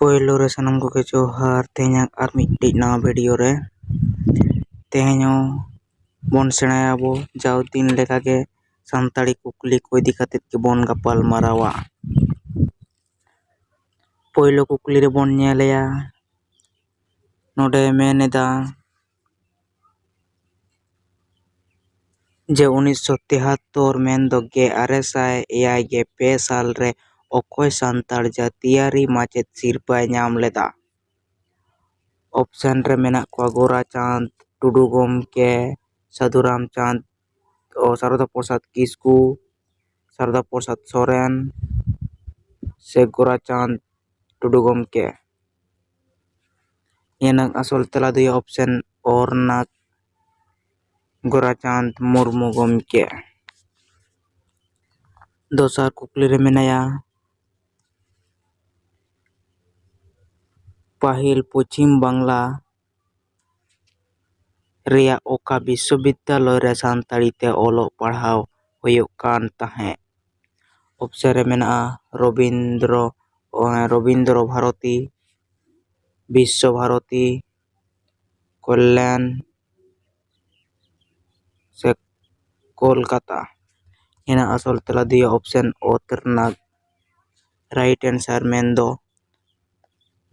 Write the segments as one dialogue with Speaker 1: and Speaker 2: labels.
Speaker 1: ᱯᱳᱭᱞᱳ ᱨᱮ ᱥᱟᱱᱟᱢ ᱠᱚᱜᱮ ᱡᱚᱦᱟᱨ ᱛᱮᱦᱮᱧᱟᱜ ᱟᱨ ᱢᱤᱫᱴᱤᱡ ᱱᱟᱣᱟ ᱵᱷᱤᱰᱤᱭᱳ ᱨᱮ ᱛᱮᱦᱮᱧ ᱦᱚᱸ ᱵᱚᱱ ᱥᱮᱬᱟᱭᱟᱵᱚ ᱡᱟᱣ ᱫᱤᱱ ᱞᱮᱠᱟᱜᱮ ᱥᱟᱱᱛᱟᱲᱤ ᱠᱩᱠᱞᱤ ᱠᱚ ᱤᱫᱤ ᱠᱟᱛᱮᱫ ᱜᱮᱵᱚᱱ ᱜᱟᱯᱟᱞ ᱢᱟᱨᱟᱣᱟ᱾ ᱯᱳᱭᱞᱳ ᱠᱩᱠᱞᱤ ᱨᱮᱵᱚᱱ ᱧᱮᱞᱮᱭᱟ, ᱱᱚᱰᱮ ᱢᱮᱱᱮᱫᱟ ᱡᱮ 1973 ᱢᱮᱱᱫᱚ 1883 ᱥᱟᱞᱨᱮ ᱚᱠᱚᱭ ᱥᱟᱱᱛᱟᱲ ᱡᱟᱹᱛᱤᱭᱟᱹᱨᱤ ᱢᱟᱪᱮᱫ ᱥᱤᱨᱯᱟᱹᱭ ᱧᱟᱢ ᱞᱮᱫᱟ? ᱚᱯᱥᱮᱱ ᱨᱮ ᱢᱮᱱᱟᱜ ᱠᱚᱣᱟ ᱜᱳᱨᱟᱪᱟᱸᱫᱽ ᱴᱩᱰᱩ ᱜᱚᱢᱠᱮ, ᱥᱟᱹᱫᱷᱩ ᱨᱟᱢᱪᱟᱸᱫᱽ ᱥᱟᱨᱚᱫᱟ ᱯᱨᱚᱥᱟᱫᱽ ᱠᱤᱥᱠᱩ, ᱥᱟᱨᱚᱫᱟ ᱯᱨᱚᱥᱟᱫᱽ ᱥᱚᱨᱮᱱ ᱥᱮ ᱜᱳᱨᱟᱪᱟᱸᱫᱽ ᱴᱩᱰᱩ ᱜᱚᱢᱠᱮ᱾ ᱱᱤᱭᱟᱹ ᱟᱥᱚᱞ ᱛᱮᱞᱟ ᱫᱚ ᱦᱩᱭᱩᱜᱼᱟ ᱚᱯᱥᱮᱱ ᱚ ᱨᱮᱱᱟᱜ ᱜᱳᱨᱟᱪᱟᱸᱫᱽ ᱢᱩᱨᱢᱩ ᱜᱚᱢᱠᱮ᱾ ᱫᱚᱥᱟᱨ ᱠᱩᱠᱞᱤ ᱨᱮ ᱢᱮᱱᱟᱭᱟ, ᱯᱟᱹᱦᱤᱞ ᱯᱚᱪᱷᱤᱢ ᱵᱟᱝᱞᱟ ᱨᱮᱭᱟᱜ ᱚᱠᱟ ᱵᱤᱥᱥᱚᱵᱤᱫᱽᱫᱟᱞᱚᱭ ᱨᱮ ᱥᱟᱱᱛᱟᱲᱤ ᱛᱮ ᱚᱞᱚᱜ ᱯᱟᱲᱦᱟᱣ ᱦᱩᱭᱩᱜ ᱠᱟᱱ ᱛᱟᱦᱮᱸᱫ? ᱚᱯᱥᱮᱱ ᱨᱮ ᱢᱮᱱᱟᱜᱼᱟ ᱨᱚᱵᱤᱱᱫᱨᱚ ᱵᱷᱟᱨᱚᱛᱤ, ᱵᱤᱥᱥᱚ ᱵᱷᱟᱨᱚᱛᱤ, ᱠᱚᱞᱞᱟᱱ ᱥᱮ ᱠᱳᱞᱠᱟতা᱾ ᱤᱱᱟᱹ ᱟᱥᱚᱞ ᱛᱮᱞᱟ ᱫᱚ ᱦᱩᱭᱩᱜᱼᱟ ᱚᱯᱥᱮᱱ ᱚ ᱨᱮᱱᱟᱜ ᱨᱟᱭᱤᱴ ᱮᱱᱥᱟᱨ ᱢᱮᱱᱫᱚ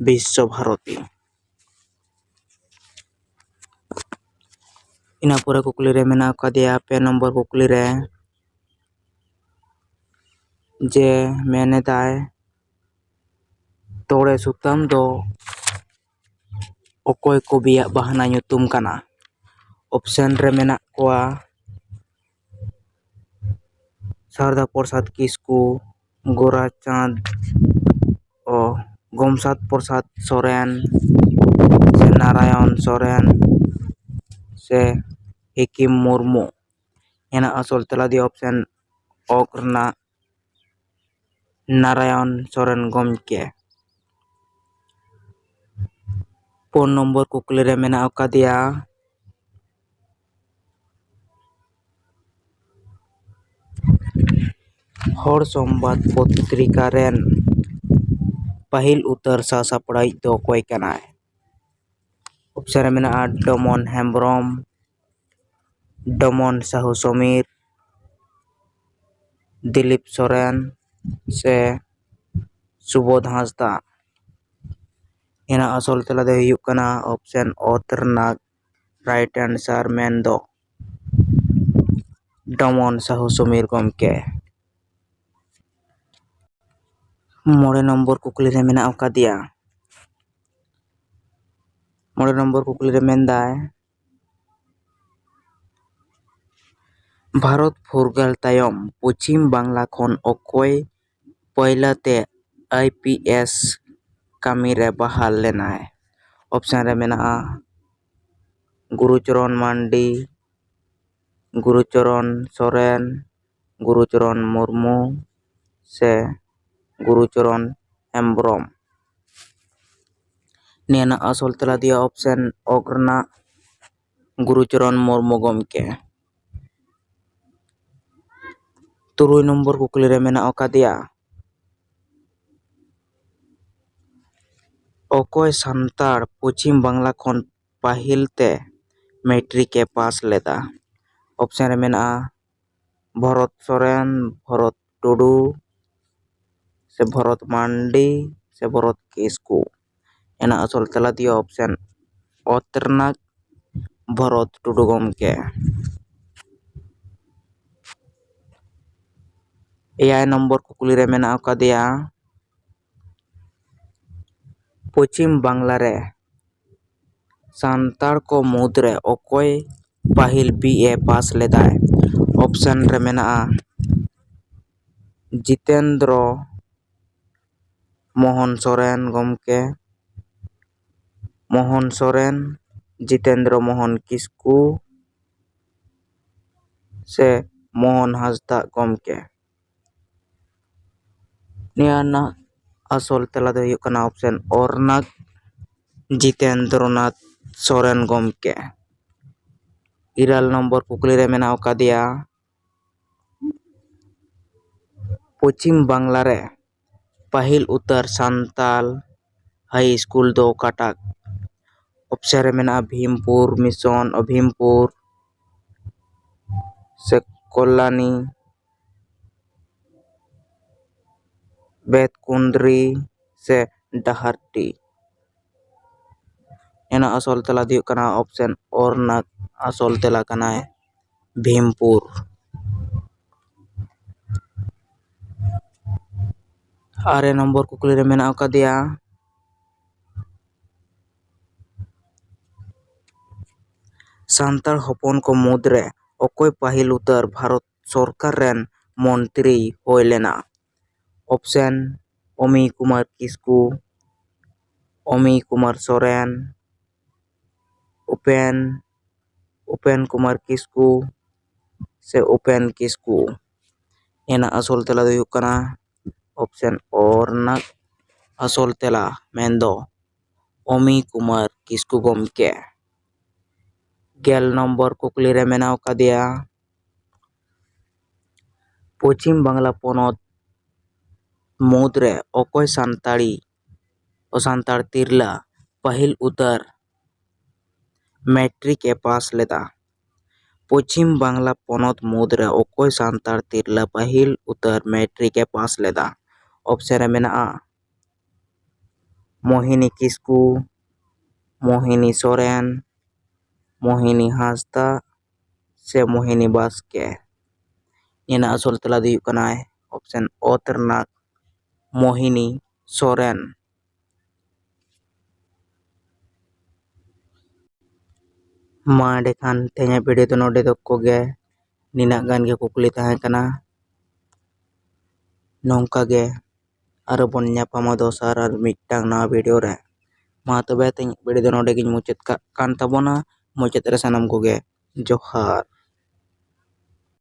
Speaker 1: ᱵᱤᱥᱥᱚ ᱵᱷᱟᱨᱚᱛᱤ᱾ ᱤᱱᱟᱹ ᱯᱚᱨᱮ ᱠᱩᱠᱞᱤ ᱨᱮ ᱢᱮᱱᱟᱜ ᱟᱠᱟᱫᱮᱭᱟ 2 ᱱᱚᱢᱵᱚᱨ ᱠᱩᱠᱞᱤ ᱨᱮ ᱡᱮ ᱢᱮᱱᱮᱫᱟᱭ ᱛᱚᱲᱮ ᱥᱩᱛᱟᱹᱢ ᱫᱚ ᱚᱠᱚᱭ ᱠᱚᱵᱤᱭᱟᱜ ᱵᱟᱦᱱᱟ ᱧᱩᱛᱩᱢ ᱠᱟᱱᱟ? ᱚᱯᱥᱮᱱ ᱨᱮ ᱢᱮᱱᱟᱜ ᱠᱚᱣᱟ ᱥᱟᱨᱚᱫᱟ ᱯᱨᱚᱥᱟᱫᱽ ᱠᱤᱥᱠᱩ, ᱜᱳᱨᱟᱪᱟᱸᱫᱽ ᱜᱳᱢᱥᱟᱫᱽ ᱯᱨᱚᱥᱟᱫᱽ ᱥᱚᱨᱮᱱ ᱥᱮ ᱱᱟᱨᱟᱭᱚᱱ ᱥᱚᱨᱮᱱ ᱥᱮ ᱦᱤᱠᱤᱢ ᱢᱩᱨᱢᱩ᱾ ᱚᱱᱟ ᱟᱥᱚᱞ ᱛᱮᱞᱟ ᱫᱚ ᱚᱯᱥᱮᱱ ᱚ ᱨᱮᱱᱟᱜ ᱱᱟᱨᱟᱭᱚᱱ ᱥᱚᱨᱮᱱ ᱜᱚᱢᱠᱮ᱾ 4 ᱱᱚᱢᱵᱚᱨ ᱠᱩᱠᱞᱤ ᱨᱮ ᱢᱮᱱᱟᱜ ᱟᱠᱟᱫᱮᱭᱟ ᱦᱚᱲ ᱥᱚᱢᱵᱟᱫ ᱯᱚᱛᱨᱤᱠᱟ ᱨᱮᱱ ᱯᱟᱹᱦᱤᱞ ᱩᱛᱟᱹᱨ ᱥᱟᱥᱟᱯᱲᱟᱣᱤᱡ ᱫᱚ ᱚᱠᱚᱭ ᱠᱟᱱᱟᱭ? ᱚᱯᱥᱮᱱ ᱨᱮ ᱢᱮᱱᱟᱜᱼᱟ ᱰᱚᱢᱚᱱ ᱦᱮᱢᱵᱨᱚᱢ, ᱰᱚᱢᱚᱱ ᱥᱟᱦᱩ ᱥᱚᱢᱤᱨ, ᱫᱤᱞᱤᱯ ᱥᱚᱨᱮᱱ ᱥᱮ ᱥᱩᱵᱳᱫᱷ ᱦᱟᱸᱥᱫᱟ᱾ ᱚᱱᱟ ᱟᱥᱚᱞ ᱛᱮᱞᱟ ᱫᱚ ᱦᱩᱭᱩᱜ ᱠᱟᱱᱟ ᱚᱯᱥᱮᱱ ᱚ ᱨᱮᱱᱟᱜ ᱨᱟᱭᱤᱴ ᱮᱱᱥᱟᱨ ᱢᱮᱱᱫᱚ ᱰᱚᱢᱚᱱ ᱥᱟᱦᱩ ᱥᱚᱢᱤᱨ ᱜᱚᱢᱠᱮ᱾ 5 ᱱᱚᱢᱵᱚᱨ ᱠᱩᱠᱞᱤ ᱨᱮ ᱢᱮᱱᱟᱜ ᱟᱠᱟᱫᱮᱭᱟ 5 ᱱᱚᱢᱵᱚᱨ ᱠᱩᱠᱞᱤ ᱨᱮ ᱢᱮᱱᱫᱟᱭ ᱵᱷᱟᱨᱚᱛ ᱯᱷᱩᱨᱜᱟᱹᱞ ᱛᱟᱭᱚᱢ ᱯᱚᱪᱷᱤᱢ ᱵᱟᱝᱞᱟ ᱠᱷᱚᱱ ᱚᱠᱚᱭ ᱯᱳᱭᱞᱳᱛᱮ IPS ᱠᱟᱹᱢᱤᱨᱮ ᱵᱟᱦᱟᱞ ᱞᱮᱱᱟᱭ? ᱚᱯᱥᱮᱱ ᱨᱮ ᱢᱮᱱᱟᱜᱼᱟ ᱜᱩᱨᱩᱪᱚᱨᱚᱱ ᱢᱟᱱᱰᱤ, ᱜᱩᱨᱩᱪᱚᱨᱚᱱ ᱥᱚᱨᱮᱱ, ᱜᱩᱨᱩᱪᱚᱨᱚᱱ ᱢᱩᱨᱢᱩ ᱥᱮ ᱜᱩᱨᱩᱪᱚᱨᱚᱱ ᱦᱮᱢᱵᱨᱚᱢ᱾ ᱱᱤᱭᱟᱹ ᱨᱮᱱᱟᱜ ᱟᱥᱚᱞ ᱛᱮᱞᱟ ᱫᱚ ᱚᱯᱥᱮᱱ ᱚ ᱨᱮᱱᱟᱜ ᱜᱩᱨᱩᱪᱚᱨᱚᱱ ᱢᱩᱨᱢᱩ ᱜᱚᱢᱠᱮ᱾ 7 ᱱᱚᱢᱵᱚᱨ ᱠᱩᱠᱞᱤ ᱨᱮ ᱢᱮᱱᱟᱜ ᱟᱠᱟᱫᱮᱭᱟ ᱚᱠᱚᱭ ᱥᱟᱱᱛᱟᱲ ᱯᱚᱪᱷᱤᱢ ᱵᱟᱝᱞᱟ ᱠᱷᱚᱱ ᱯᱟᱹᱦᱤᱞ ᱛᱮ ᱢᱮᱴᱨᱤᱠ ᱮ ᱯᱟᱥ ᱞᱮᱫᱟ? ᱚᱯᱥᱮᱱ ᱨᱮ ᱢᱮᱱᱟᱜᱼᱟ ᱵᱷᱚᱨᱚᱛ ᱥᱚᱨᱮᱱ, ᱵᱷᱚᱨᱚᱛ ᱴᱩᱰᱩ ᱥᱮ ᱵᱷᱚᱨᱚᱛ ᱢᱟᱱᱰᱤ ᱥᱮ ᱵᱷᱚᱨᱚᱛ ᱠᱤᱥᱠᱩ᱾ ᱚᱱᱟ ᱟᱥᱚᱞ ᱛᱮᱞᱟ ᱫᱚ ᱚᱯᱥᱮᱱ ᱚ ᱨᱮᱱᱟᱜ ᱵᱷᱚᱨᱚᱛ ᱴᱩᱰᱩ ᱜᱚᱢᱠᱮ᱾ 8 ᱱᱚᱢᱵᱚᱨ ᱠᱩᱠᱞᱤ ᱨᱮ ᱢᱮᱱᱟᱜ ᱟᱠᱟᱫᱮᱭᱟ ᱯᱚᱪᱷᱤᱢ ᱵᱟᱝᱞᱟ ᱨᱮ ᱥᱟᱱᱛᱟᱲ ᱠᱚ ᱢᱩᱫᱽᱨᱮ ᱚᱠᱚᱭ ᱯᱟᱹᱦᱤᱞ BA ᱯᱟᱥ ᱞᱮᱫᱟᱭ? ᱚᱯᱥᱮᱱ ᱨᱮ ᱢᱮᱱᱟᱜᱼᱟ ᱡᱤᱛᱮᱱᱫᱨᱚ ᱢᱳᱦᱚᱱ ᱥᱚᱨᱮᱱ ᱜᱚᱢᱠᱮ, ᱢᱳᱦᱚᱱ ᱥᱚᱨᱮᱱ, ᱡᱤᱛᱮᱱᱫᱨᱚ ᱢᱳᱦᱚᱱ ᱠᱤᱥᱠᱩ ᱥᱮ ᱢᱳᱦᱚᱱ ᱦᱟᱸᱥᱫᱟ ᱜᱚᱢᱠᱮ᱾ ᱱᱤᱭᱟᱹ ᱨᱮᱱᱟᱜ ᱟᱥᱚᱞ ᱛᱮᱞᱟ ᱫᱚ ᱦᱩᱭᱩᱜ ᱠᱟᱱᱟ ᱚᱯᱥᱮᱱ ᱚ ᱨᱮᱱᱟᱜ ᱡᱤᱛᱮᱱᱫᱨᱚᱱᱟᱛᱷ ᱥᱚᱨᱮᱱ ᱜᱚᱢᱠᱮ᱾ 9 ᱱᱚᱢᱵᱚᱨ ᱠᱩᱠᱞᱤ ᱨᱮ ᱢᱮᱱᱟᱜ ᱟᱠᱟᱫᱮᱭᱟ ᱯᱚᱪᱷᱤᱢ ᱵᱟᱝᱞᱟ ᱨᱮ ᱯᱟᱹᱦᱤᱞ ᱩᱛᱟᱹᱨ ᱥᱟᱱᱛᱟᱞ हाई स्कूल दो काटाक? ऑप्शन रे मेनागा भीमपुर मिशन भीमपुर से कल्याणी बेतकुंदरी से डाहारटी। एना असल तेला दी कना ऑप्शन ओरनाक असल तेला कना है भीमपुर। आरे नंबर कुकली रे मेना कदिया सांतार हपन को मुद्रे अकोय पाहिल उतर भारत सरकार रेन मंत्री होय लेना? ऑप्शन अमी कुमार किस्कू, अमी कुमार सोरेन, उपेन कुमार किस्कू से उपेन किस्कू। एना असल तेला दो कना ऑप्शन ओरनाक असल तेला मेंदो अमी कुमार किस्कू गमके। गेल नंबर कुकली रे मेनाव कदिया पश्चिम बांग्ला पोनत मुद्रे अकोय सानताड़ तिरला पाहिल उतर मैट्रिक ए पास लेदा? पश्चिम बांग्ला पोनत मुद्रे अकोय सानताड़ तिरला पाहिल उतर मैट्रिक ए पास लेदा? ऑप्शन रे मेनागा मोहिनी किस्कू, मोहिनी सोरेन, मोहिनी हांसदा से मोहिनी बास्के। एना असल तेला दी कना ऑप्शन ओतरनाक मोहिनी सोरेन। मा एंडेखान तेहें वीडियो दो नोडे दो कोगे निना गान गे कुकली ताहें कना नोंका गे आरो बन ᱧᱟᱯᱟᱢᱟ दोसार आर मिटटांग नवा वीडियो रे। मा तबे तेहें वीडियो दो नोडे गिन मुचाद कान ताबोना। मुचाद रे सानाम कोगे जोहार।